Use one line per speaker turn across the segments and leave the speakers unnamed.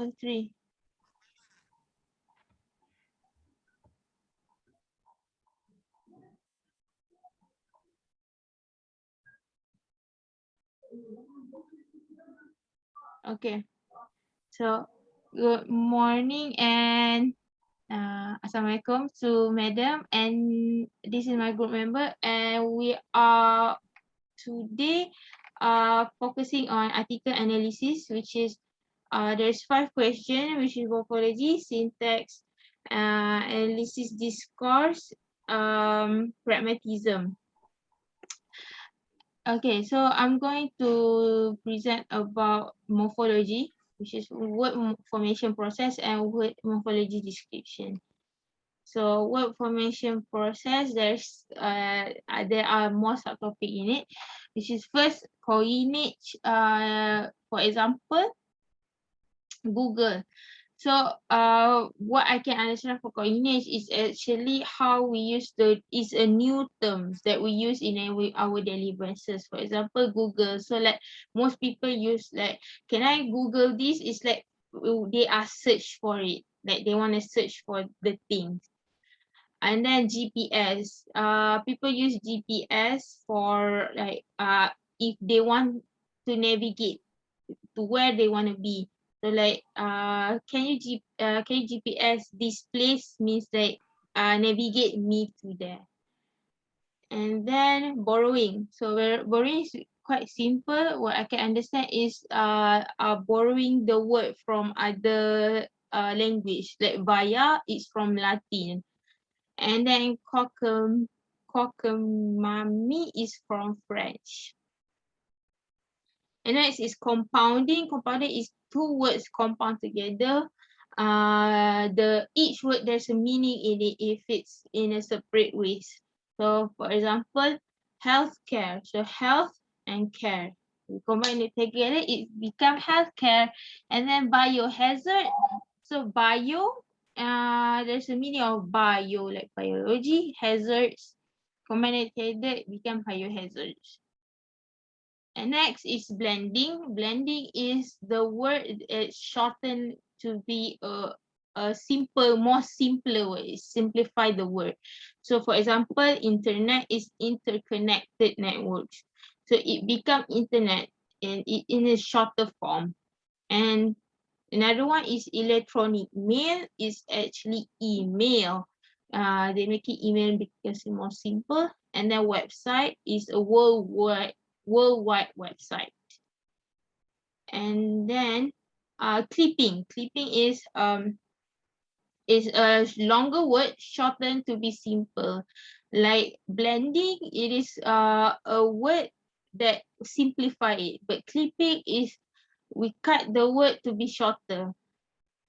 Oh, 3. Okay. So, good morning and Assalamualaikum to Madam, and this is my group member, and we are today focusing on article analysis, which is there's 5 questions, which is morphology, syntax, analysis, discourse, pragmatism. Okay, so I'm going to present about morphology, which is word formation process and word morphology description. So word formation process, there are more subtopic in it, which is first coinage. For example, Google. So what I can understand for coinage is actually how we use is a new terms that we use in our daily basis. For example, Google. So like most people use like, can I Google this? It's like they are search for it. Like they want to search for the things. And then GPS. People use GPS for like if they want to navigate to where they want to be. So like can you GPS this place, means like navigate me to there. And then borrowing. So borrowing is quite simple. What I can understand is borrowing the word from other language. Like via is from Latin. And then cockamamie is from French. And next is compounding. Compounding is 2 words compound together. Each word there's a meaning in it if it's in a separate ways. So for example, healthcare. So health and care. We combine it together, it become healthcare. And then biohazard. So bio, there's a meaning of bio, like biology, hazards. Combine it together, it become biohazards. And next is blending. Blending is the word shortened to be a simple, more simpler way. Simplify the word. So for example, internet is interconnected networks. So it become internet and it in a shorter form. And another one is electronic. Mail is actually email. They make it email because it's more simple. And then website is a worldwide website. And then clipping. Clipping is a longer word shortened to be simple. Like blending, it is a word that simplify it, but clipping is we cut the word to be shorter.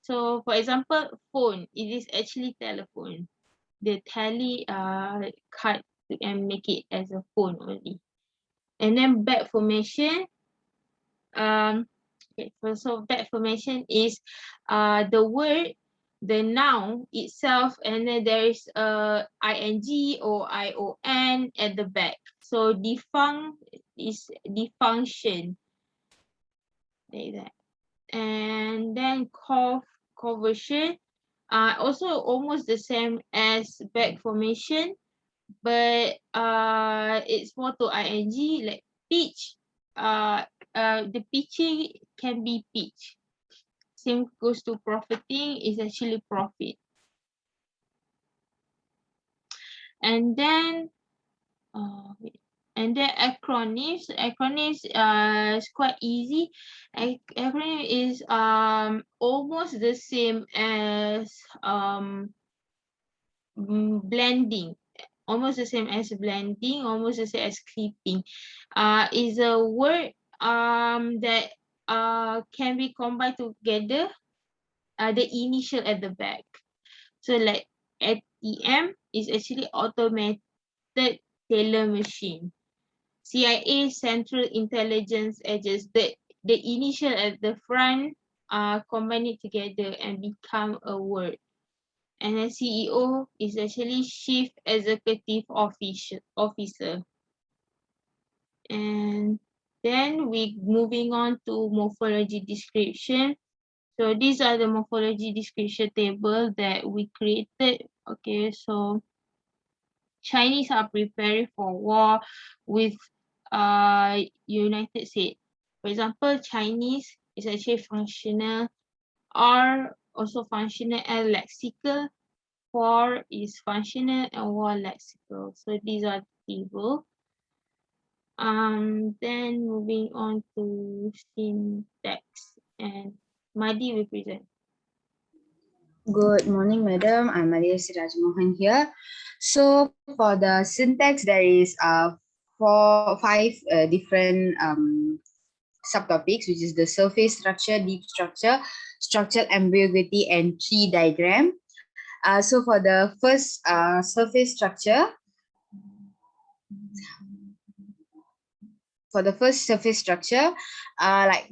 So for example, phone, it is actually telephone. The tele cut and make it as a phone only. And then back formation. Okay, so back formation is the word, the noun itself, and then there is a ing or ion at the back. So defunct is defunction, like that. And then conversion, also almost the same as back formation, but it's more to ing, like pitch. The pitching can be pitch. Same goes to profiting, is actually profit. And then acronyms. Acronyms is quite easy. Acronym is almost the same as blending. Almost the same as blending, almost the same as clipping. Is a word that can be combined together, the initial at the back. So like ATM is actually automated teller machine. CIA, Central Intelligence Agency, the initial at the front combine it together and become a word. And a CEO is actually Chief Executive Officer. And then we moving on to morphology description. So these are the morphology description table that we created. Okay, so Chinese are preparing for war with United States. For example, Chinese is actually functional, are also functional and lexical. For is functional and war lexical. So these are the table. Then moving on to syntax, and Madi will present.
Good morning, madam. I'm Maria Sirajmohan here. So for the syntax, there is five different subtopics, which is the surface structure, deep structure, structural ambiguity, and tree diagram. So for the first surface structure, like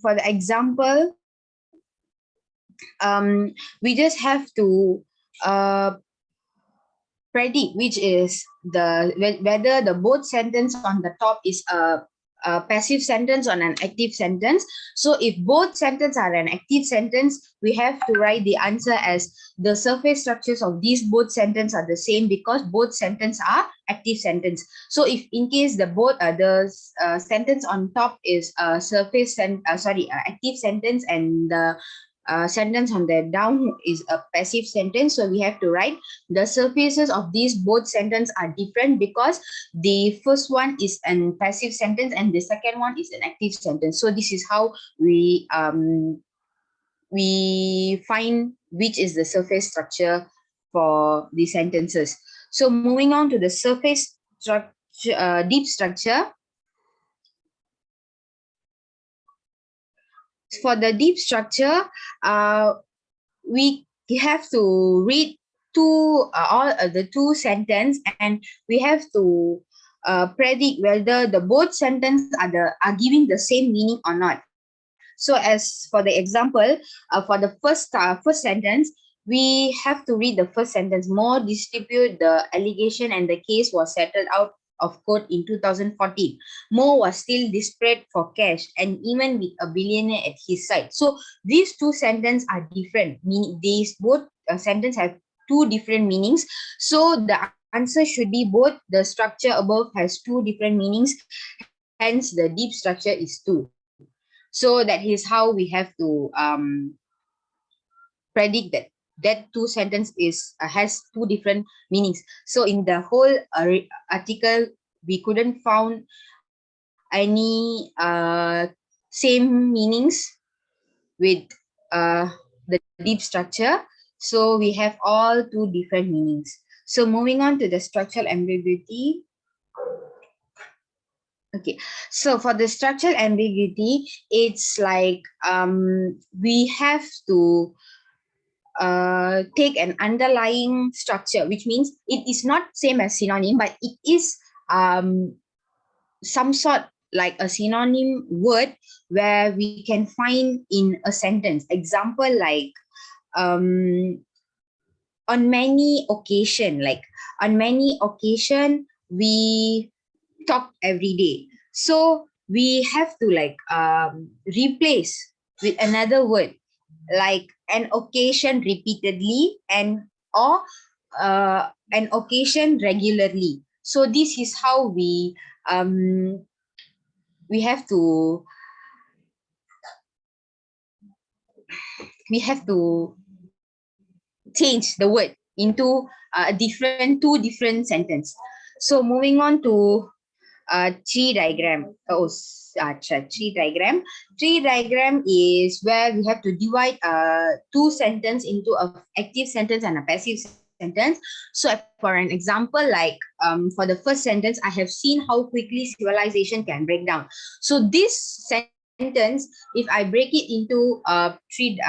for the example, we just have to predict which is whether the both sentence on the top is a passive sentence or an active sentence. So if both sentences are an active sentence, we have to write the answer as the surface structures of these both sentences are the same because both sentences are active sentence. So if in case the both sentence on top is a active sentence, and the sentence on the down is a passive sentence, so we have to write the surfaces of these both sentences are different because the first one is an passive sentence and the second one is an active sentence. So this is how we find which is the surface structure for the sentences. So moving on to the surface structure, deep structure. For the deep structure, we have to read the two sentence, and we have to predict whether the both sentence are giving the same meaning or not. So as for the example, for the first sentence, we have to read the first sentence. More distribute the allegation and the case was settled out of court in 2014. Mo was still desperate for cash and even with a billionaire at his side. So these two sentences are different. Meaning these both sentences have two different meanings. So the answer should be both the structure above has two different meanings. Hence the deep structure is 2. So that is how we have to predict that two sentence is has two different meanings. So in the whole article, we couldn't found any same meanings with the deep structure. So we have all two different meanings. So moving on to the structural ambiguity. Okay, so for the structural ambiguity, it's like we have to take an underlying structure, which means it is not same as synonym, but it is some sort like a synonym word where we can find in a sentence. Example like on many occasion, we talk every day. So we have to replace with another word like an occasion repeatedly and or an occasion regularly. So this is how we have to change the word into two different sentence. So moving on to tree diagram. Tree diagram. Tree diagram is where we have to divide two sentence into a active sentence and a passive sentence. So for an example, like for the first sentence, I have seen how quickly civilization can break down. So this sentence, if I break it into three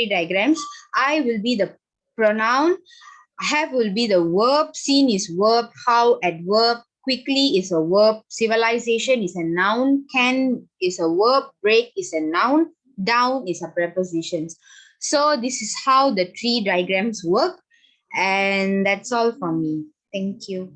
diagrams, I will be the pronoun. Have will be the verb, seen is verb, how adverb, quickly is a verb, civilization is a noun, can is a verb, break is a noun, down is a preposition. So this is how the tree diagrams work, and that's all from me. Thank you.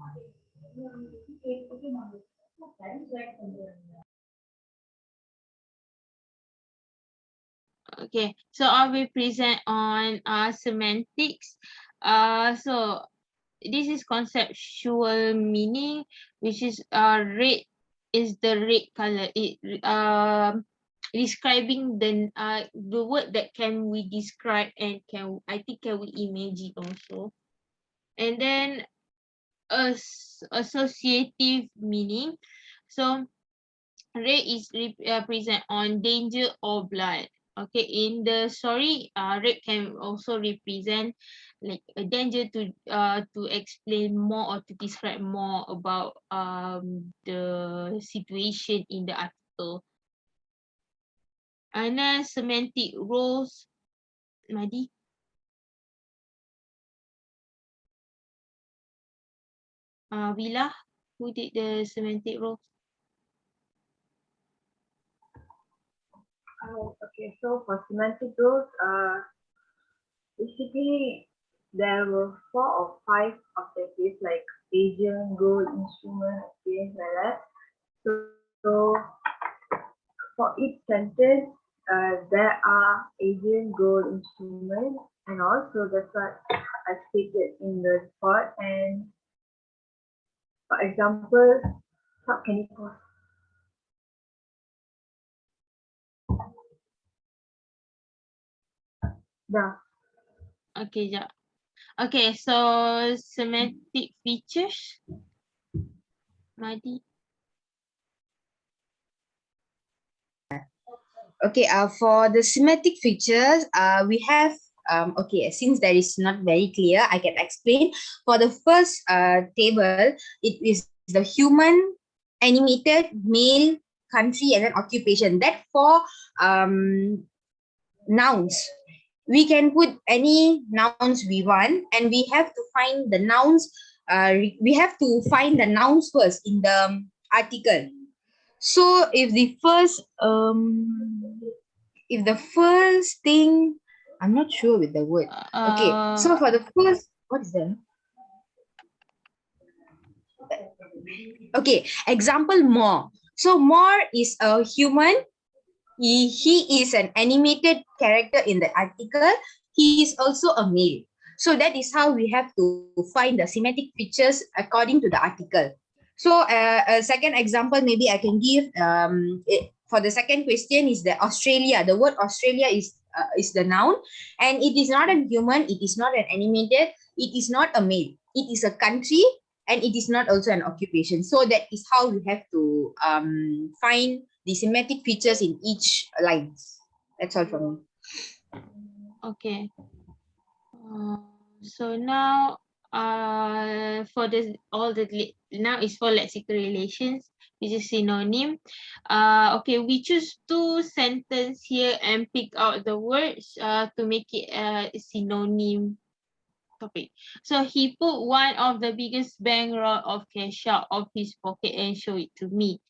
Okay, so I will present on semantics. So this is conceptual meaning, which is red is the red color. It describing the word that can we describe and can we imagine also. And then associative meaning. So red is present on danger or blood. Okay, in the story, red can also represent like a danger to explain more or to describe more about the situation in the article. And then semantic roles, Madi. Villa, who did the semantic roles?
Okay, so for semantic rules, basically there were 4 or 5 objectives like agent, goal, instrument, experience, like that. So for each sentence, there are agent, goal, instrument, and also that's what I stated in the report. And for example, can you pause? Yeah.
Okay, yeah. Okay, so semantic features, Madi.
Okay, for the semantic features, we have okay, since that is not very clear, I can explain. For the first table, it is the human, animated, male, country, and then occupation. That four nouns. We can put any nouns we want, and we have to find the nouns. We have to find the nouns first in the article. So if the first thing, I'm not sure with the word. Okay, so for the first, what is that? Okay, example more. So more is a human. He is an animated character in the article. He is also a male. So that is how we have to find the semantic features according to the article. So a second example, maybe I can give for the second question is the Australia. The word Australia is the noun, and it is not a human. It is not an animated. It is not a male. It is a country, and it is not also an occupation. So that is how we have to find the semantic features in each lines. That's all from me.
Okay. So now, for the now is for lexical relations, which is synonym. Okay, we choose 2 sentences here and pick out the words to make it a synonym topic. So he put one of the biggest bankroll of cash out of his pocket and show it to me.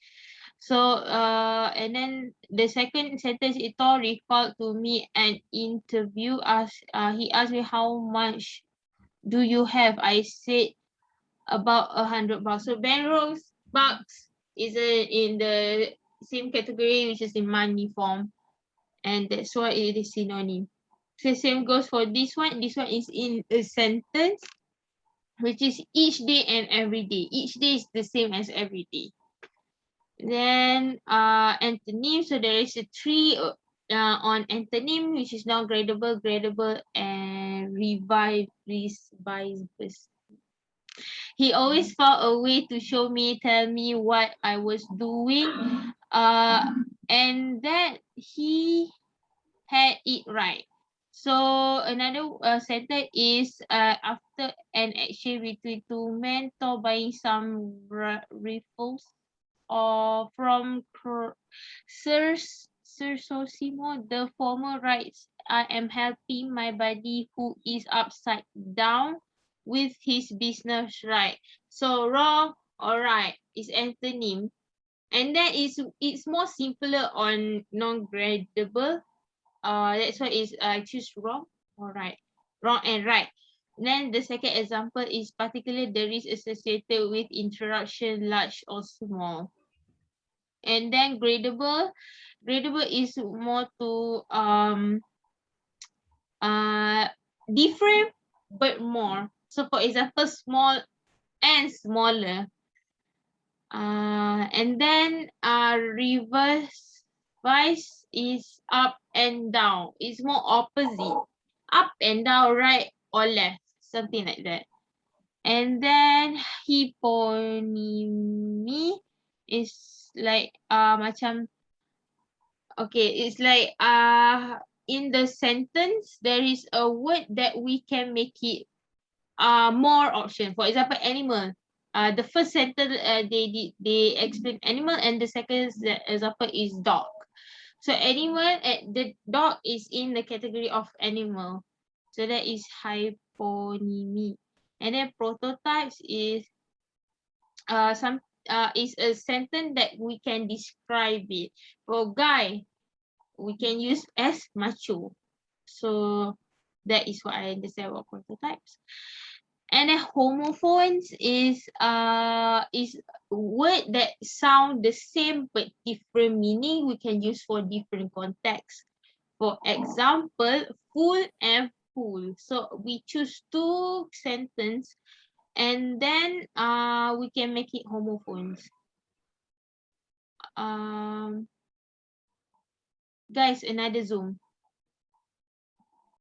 So and then the second sentence, it all recalled to me an interview. He asked me how much do you have? I said about $100. So bankrolls bucks is in the same category, which is in money form, and that's why it is synonym. So same goes for this one. This one is in a sentence, which is each day and every day. Each day is the same as every day. Then antonym. So there is a tree on antonym, which is non gradable, gradable, and revive. He always found a way to show me, tell me what I was doing, and that he had it right. So another sentence is after an exchange between 2 men, Thor buying some rifles or from Sir Sosimo, the former writes, I am helping my buddy who is upside down with his business right. So wrong or right is antonym. And then it's more simpler on non-gradable. That's why is I choose wrong or right. Wrong and right. Then the second example is particularly the risk associated with interaction large or small. And then gradable. Gradable is more to different but more. So for example, small and smaller. And then reverse vice is up and down. It's more opposite. Up and down, right or left, something like that. And then hyponymy is like macam, okay, it's like in the sentence there is a word that we can make it more option. For example, animal. The first sentence they explain animal, and the second example is dog. So animal, the dog is in the category of animal. So that is hyponymy. And then prototypes is some is a sentence that we can describe it. For guy, we can use as macho. So that is what I understand about prototypes. And then homophones is word that sound the same but different meaning. We can use for different contexts. For example, full and full. So we choose two sentence, and then we can make it homophones. Guys, another Zoom.